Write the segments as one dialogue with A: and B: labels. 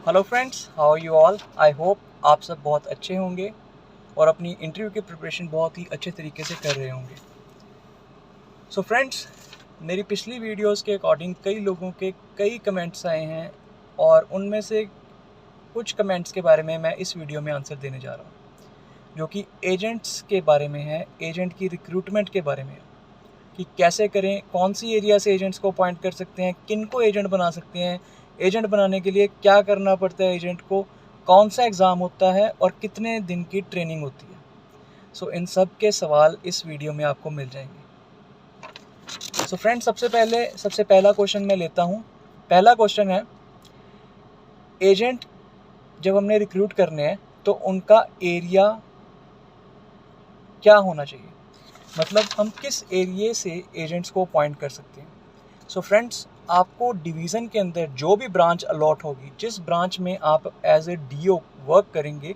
A: Hello friends, how are you all. I hope आप सब बहुत अच्छे होंगे और अपनी इंटरव्यू की प्रिपरेशन बहुत ही अच्छे तरीके से कर रहे होंगे। सो फ्रेंड्स, मेरी पिछली वीडियोस के अकॉर्डिंग कई लोगों के कई कमेंट्स आए हैं और उनमें से कुछ कमेंट्स के बारे में मैं इस वीडियो में आंसर देने जा रहा हूँ, जो कि एजेंट्स के बारे में है, एजेंट की रिक्रूटमेंट के बारे में है कि कैसे करें, कौन सी एरिया से एजेंट्स को अपॉइंट कर सकते हैं, किन को एजेंट बना सकते हैं, एजेंट बनाने के लिए क्या करना पड़ता है एजेंट को, कौन सा एग्ज़ाम होता है और कितने दिन की ट्रेनिंग होती है। सो इन सब के सवाल इस वीडियो में आपको मिल जाएंगे। सो फ्रेंड्स, सबसे पहला क्वेश्चन मैं लेता हूँ। पहला क्वेश्चन है, एजेंट जब हमने रिक्रूट करने हैं तो उनका एरिया क्या होना चाहिए, मतलब हम किस एरिया से एजेंट्स को अपॉइंट कर सकते हैं। सो फ्रेंड्स, आपको डिवीज़न के अंदर जो भी ब्रांच अलॉट होगी, जिस ब्रांच में आप एज ए डीओ वर्क करेंगे,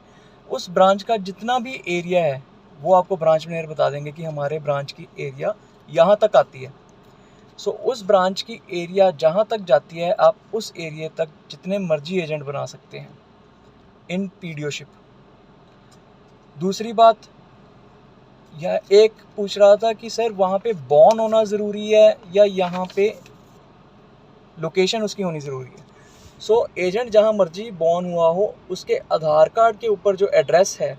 A: उस ब्रांच का जितना भी एरिया है वो आपको ब्रांच मैनेजर बता देंगे कि हमारे ब्रांच की एरिया यहाँ तक आती है। सो उस ब्रांच की एरिया जहाँ तक जाती है, आप उस एरिया तक जितने मर्जी एजेंट बना सकते हैं इन पीडीओशिप। दूसरी बात, यह एक पूछ रहा था कि सर वहाँ पे बॉर्न होना ज़रूरी है या यहाँ पे लोकेशन उसकी होनी ज़रूरी है। सो एजेंट जहाँ मर्जी बॉर्न हुआ हो, उसके आधार कार्ड के ऊपर जो एड्रेस है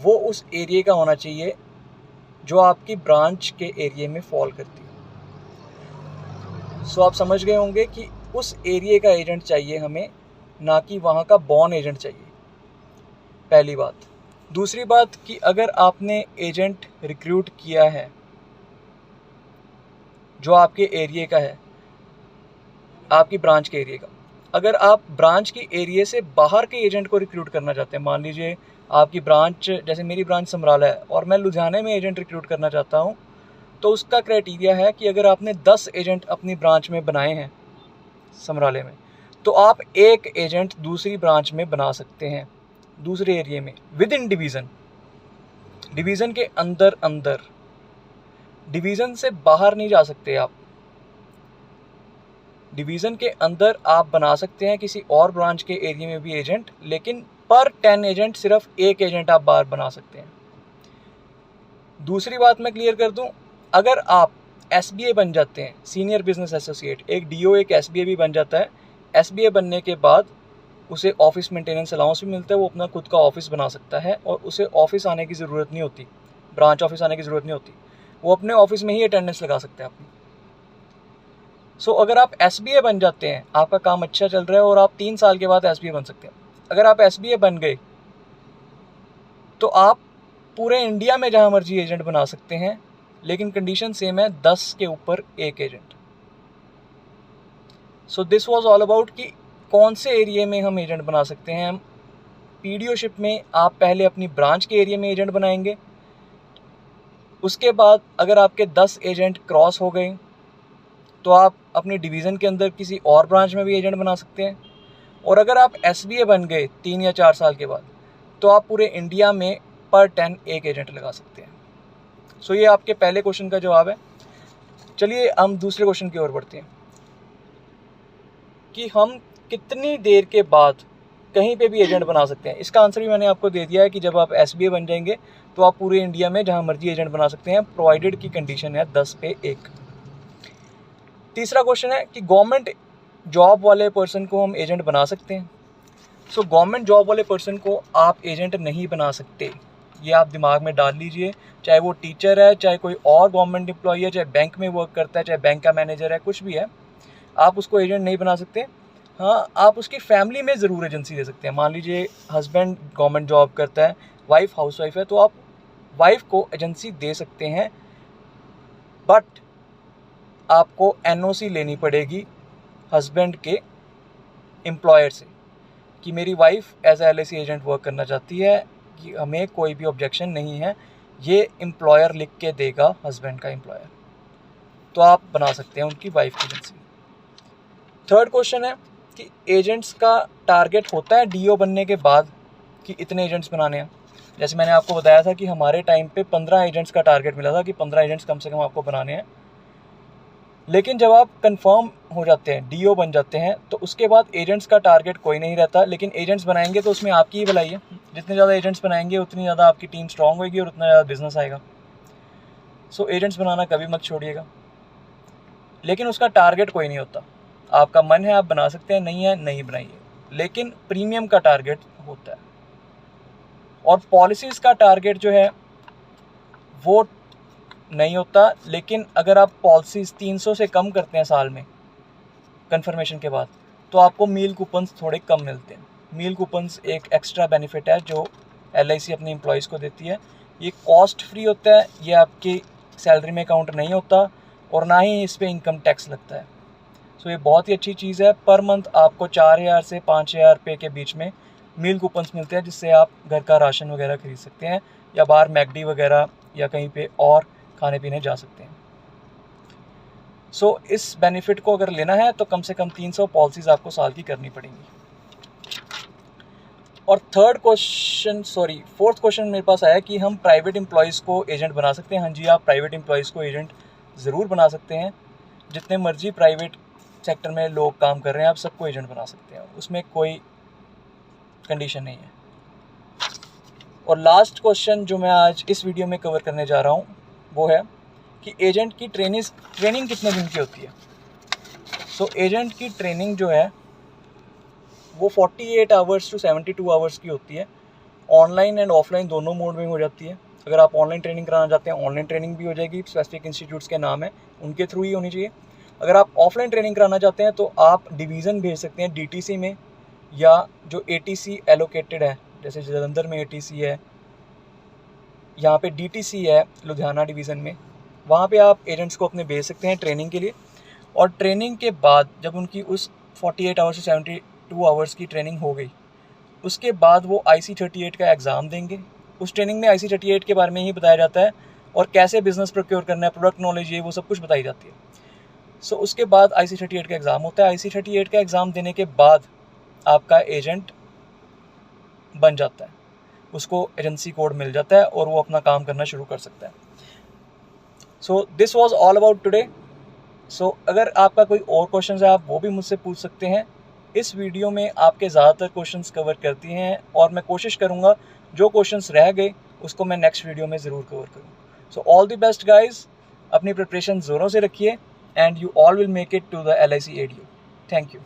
A: वो उस एरिया का होना चाहिए जो आपकी ब्रांच के एरिया में फॉल करती है। सो आप समझ गए होंगे कि उस एरिया का एजेंट चाहिए हमें, ना कि वहाँ का बॉर्न एजेंट चाहिए, पहली बात। दूसरी बात कि अगर आपने एजेंट रिक्रूट किया है जो आपके एरिया का है, आपकी ब्रांच के एरिया का, अगर आप ब्रांच की एरिया से बाहर के एजेंट को रिक्रूट करना चाहते हैं, मान लीजिए आपकी ब्रांच, जैसे मेरी ब्रांच समराला है और मैं लुधियाने में एजेंट रिक्रूट करना चाहता हूँ, तो उसका क्राइटेरिया है कि अगर आपने 10 एजेंट अपनी ब्रांच में बनाए हैं समराले में, तो आप एक एजेंट दूसरी ब्रांच में बना सकते हैं, दूसरे एरिया में, विद इन डिवीज़न, डिवीज़न के अंदर अंदर, डिवीज़न से बाहर नहीं जा सकते आप। डिवीज़न के अंदर आप बना सकते हैं किसी और ब्रांच के एरिया में भी एजेंट, लेकिन पर 10 एजेंट सिर्फ एक एजेंट आप बाहर बना सकते हैं। दूसरी बात मैं क्लियर कर दूं, अगर आप एसबीए बन जाते हैं, सीनियर बिजनेस एसोसिएट, एक डीओ एक एसबीए भी बन जाता है। एसबीए बनने के बाद उसे ऑफिस मेंटेनेंस अलाउंस भी मिलता है, वो अपना खुद का ऑफिस बना सकता है और उसे ऑफिस आने की ज़रूरत नहीं होती, ब्रांच ऑफिस आने की ज़रूरत नहीं होती, वो अपने ऑफिस में ही अटेंडेंस लगा सकते हैं अपनी। सो अगर आप एसबीए बन जाते हैं, आपका काम अच्छा चल रहा है और आप 3 साल के बाद एसबीए बन सकते हैं। अगर आप एसबीए बन गए तो आप पूरे इंडिया में जहाँ मर्जी एजेंट बना सकते हैं, लेकिन कंडीशन सेम है, 10 के ऊपर एक agent. So this was all about कि कौन से एरिया में हम एजेंट बना सकते हैं। हम पीडीओशिप में आप पहले अपनी ब्रांच के एरिया में एजेंट बनाएंगे, उसके बाद अगर आपके 10 एजेंट क्रॉस हो गए तो आप अपनी डिवीज़न के अंदर किसी और ब्रांच में भी एजेंट बना सकते हैं। और अगर आप एसबीए बन गए 3 या 4 साल के बाद, तो आप पूरे इंडिया में पर 10 एक एजेंट लगा सकते हैं। सो ये आपके पहले क्वेश्चन का जवाब है। चलिए हम दूसरे क्वेश्चन की ओर बढ़ते हैं कि हम कितनी देर के बाद कहीं पे भी एजेंट बना सकते हैं। इसका आंसर भी मैंने आपको दे दिया है कि जब आप एसबीए बन जाएंगे तो आप पूरे इंडिया में जहां मर्जी एजेंट बना सकते हैं, प्रोवाइडेड की कंडीशन है 10 पे 1। तीसरा क्वेश्चन है कि गवर्नमेंट जॉब वाले पर्सन को हम एजेंट बना सकते हैं। सो गवर्नमेंट जॉब वाले पर्सन को आप एजेंट नहीं बना सकते, ये आप दिमाग में डाल लीजिए। चाहे वो टीचर है, चाहे कोई और गवर्नमेंट एम्प्लॉई है, चाहे बैंक में वर्क करता है, चाहे बैंक का मैनेजर है, कुछ भी है, आप उसको एजेंट नहीं बना सकते। हाँ, आप उसकी फैमिली में ज़रूर एजेंसी दे सकते हैं। मान लीजिए हस्बैंड गवर्नमेंट जॉब करता है, वाइफ हाउसवाइफ है, तो आप वाइफ को एजेंसी दे सकते हैं, बट आपको एनओसी लेनी पड़ेगी हस्बैंड के एम्प्लॉयर से कि मेरी wife as LIC agent work करना चाहती है, कि हमें कोई भी ऑब्जेक्शन नहीं है, ये एम्प्लॉयर लिख के देगा, हस्बैंड का एम्प्लॉयर, तो आप बना सकते हैं उनकी वाइफ की एजेंसी। थर्ड क्वेश्चन है कि एजेंट्स का टारगेट होता है डीओ बनने के बाद कि इतने एजेंट्स बनाने हैं। जैसे मैंने आपको बताया था कि हमारे टाइम पे 15 एजेंट्स का टारगेट मिला था कि 15 एजेंट्स कम से कम आपको बनाने हैं, लेकिन जब आप कंफर्म हो जाते हैं, डीओ बन जाते हैं, तो उसके बाद एजेंट्स का टारगेट कोई नहीं रहता, लेकिन एजेंट्स बनाएंगे तो उसमें आपकी ही भलाई है। जितने ज़्यादा एजेंट्स बनाएंगे उतनी ज़्यादा आपकी टीम स्ट्रांग होगी और उतना ज़्यादा बिजनेस आएगा। सो एजेंट्स बनाना कभी मत छोड़िएगा, लेकिन उसका टारगेट कोई नहीं होता। आपका मन है आप बना सकते हैं, नहीं है नहीं बनाइए, लेकिन प्रीमियम का टारगेट होता है। और पॉलिसीज़ का टारगेट जो है वो नहीं होता, लेकिन अगर आप पॉलिसीज़ 300 से कम करते हैं साल में कंफर्मेशन के बाद, तो आपको मील कूपन्स थोड़े कम मिलते हैं। मील कूपन्स एक एक्स्ट्रा बेनिफिट है जो LIC अपने एम्प्लॉयज़ को देती है। ये कॉस्ट फ्री होता है, ये आपकी सैलरी में काउंट नहीं होता और ना ही इस पर इनकम टैक्स लगता है। सो ये बहुत ही अच्छी चीज़ है। पर मंथ आपको 4000 से 5000 रुपये के बीच में मील कूपन्स मिलते हैं, जिससे आप घर का राशन वगैरह खरीद सकते हैं या बाहर मैकडी वगैरह या कहीं पे और खाने पीने जा सकते हैं। सो इस बेनिफिट को अगर लेना है तो कम से कम 300 पॉलिसीज़ आपको साल की करनी पड़ेंगी। और फोर्थ क्वेश्चन मेरे पास आया कि हम प्राइवेट एम्प्लॉयज़ को एजेंट बना सकते हैं। हाँ जी, आप प्राइवेट एम्प्लॉयज़ को एजेंट ज़रूर बना सकते हैं। जितने मर्जी प्राइवेट सेक्टर में लोग काम कर रहे हैं आप सबको एजेंट बना सकते हैं, उसमें कोई कंडीशन नहीं है। और लास्ट क्वेश्चन जो मैं आज इस वीडियो में कवर करने जा रहा हूँ वो है कि एजेंट की ट्रेनिंग कितने दिन की होती है। सो एजेंट की ट्रेनिंग जो है वो 48 आवर्स टू 72 आवर्स की होती है। ऑनलाइन एंड ऑफलाइन दोनों मोड में हो जाती है। अगर आप ऑनलाइन ट्रेनिंग कराना चाहते हैं, ऑनलाइन ट्रेनिंग भी हो जाएगी, स्पेसिफिक इंस्टीट्यूट्स के नाम है, उनके थ्रू ही होनी चाहिए। अगर आप ऑफलाइन ट्रेनिंग कराना चाहते हैं तो आप डिवीज़न भेज सकते हैं DTC में, या जो ATC एलोकेटेड है, जैसे जलंधर में ATC है, यहाँ पे DTC है लुधियाना डिवीज़न में, वहाँ पे आप एजेंट्स को अपने भेज सकते हैं ट्रेनिंग के लिए। और ट्रेनिंग के बाद जब उनकी उस 48 आवर्स से 72 आवर्स की ट्रेनिंग हो गई, उसके बाद वो IC38 का एग्ज़ाम देंगे। उस ट्रेनिंग में IC38 के बारे में ही बताया जाता है और कैसे बिज़नेस प्रोक्योर करना है, प्रोडक्ट नॉलेज, ये वो सब कुछ बताई जाती है। सो उसके बाद IC38 का एग्ज़ाम होता है। IC38 का एग्ज़ाम देने के बाद आपका एजेंट बन जाता है, उसको एजेंसी कोड मिल जाता है और वो अपना काम करना शुरू कर सकता है। So this was all about today. So अगर आपका कोई और क्वेश्चन है आप वो भी मुझसे पूछ सकते हैं। इस वीडियो में आपके ज़्यादातर क्वेश्चंस कवर करती हैं और मैं कोशिश करूँगा जो क्वेश्चंस रह गए उसको मैं नेक्स्ट वीडियो में ज़रूर कवर करूँ। So all the best guys, अपनी प्रिपरेशन ज़ोरों से रखिए and you all will make it to the LIC ADO। Thank you.